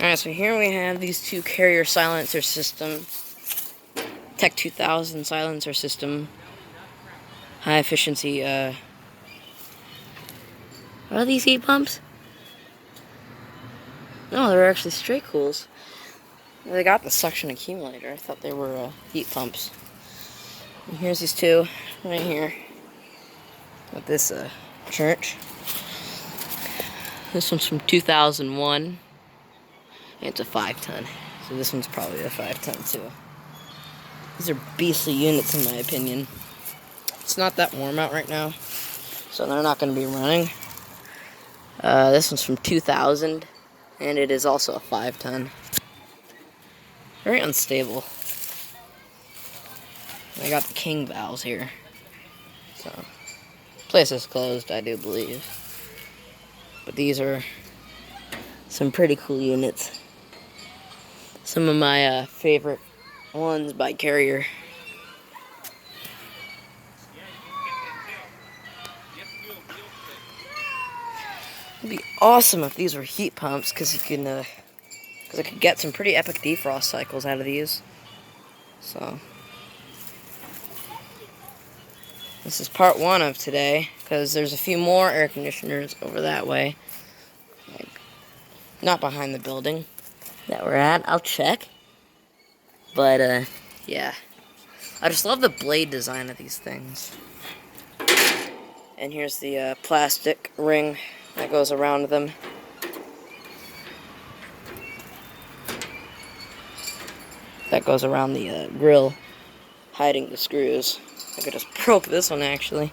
Alright, so here we have these two carrier silencer system. Tech-2000 silencer system. High efficiency, What are these heat pumps? No, they're actually straight cools. They got the suction accumulator. I thought they were heat pumps. And here's these two right here with this church. This one's from 2001. It's a 5-ton. So this one's probably a 5-ton too. These are beastly units in my opinion. It's not that warm out right now, so they're not going to be running. This one's from 2000, and it is also a 5-ton. Very unstable. I got the king valves here. So, place is closed, I do believe. But these are some pretty cool units. Some of my favorite ones by Carrier. It'd be awesome if these were heat pumps, because I could get some pretty epic defrost cycles out of these. So this is part 1 of today, because there's a few more air conditioners over that way, like not behind the building that we're at. I'll check, but yeah, I just love the blade design of these things. And here's the plastic ring that goes around them. That goes around the grill, hiding the screws. I could just broke this one actually.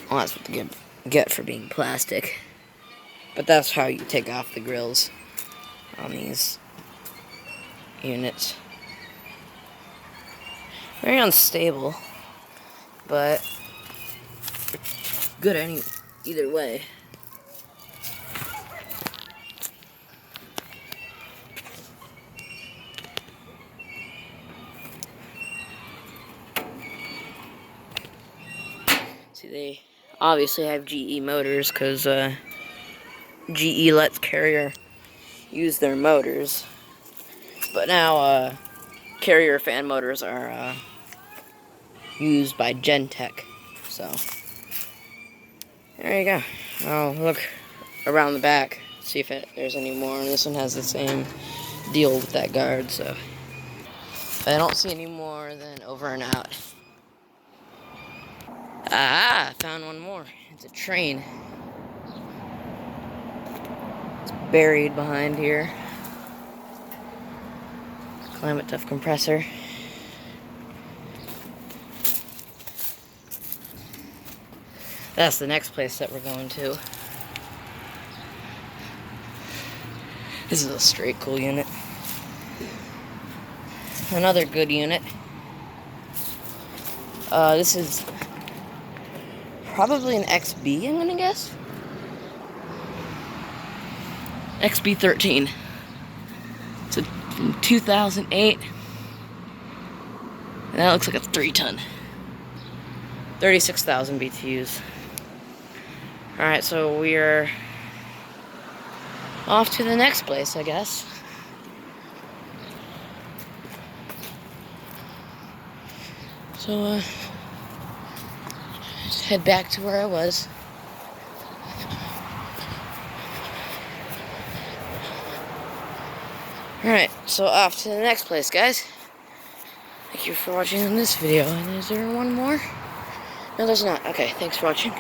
Well, that's what you get for being plastic. But that's how you take off the grills on these units. Very unstable, but good either way. See, they obviously have GE motors, because GE lets Carrier use their motors. But now Carrier fan motors are used by Tech. So there you go. I'll look around the back, see if there's any more. And this one has the same deal with that guard, so I don't see any more than over and out. Ah, found one more. It's a Trane. It's buried behind here. Climate tough compressor. That's the next place that we're going to. This is a straight cool unit. Another good unit. This is probably an XB, I'm gonna guess. XB13. It's a 2008. And that looks like a 3-ton. 36,000 BTUs. Alright, so we are off to the next place, I guess. So, just head back to where I was. Alright, so off to the next place, guys. Thank you for watching this video. And is there one more? No, there's not. Okay, thanks for watching.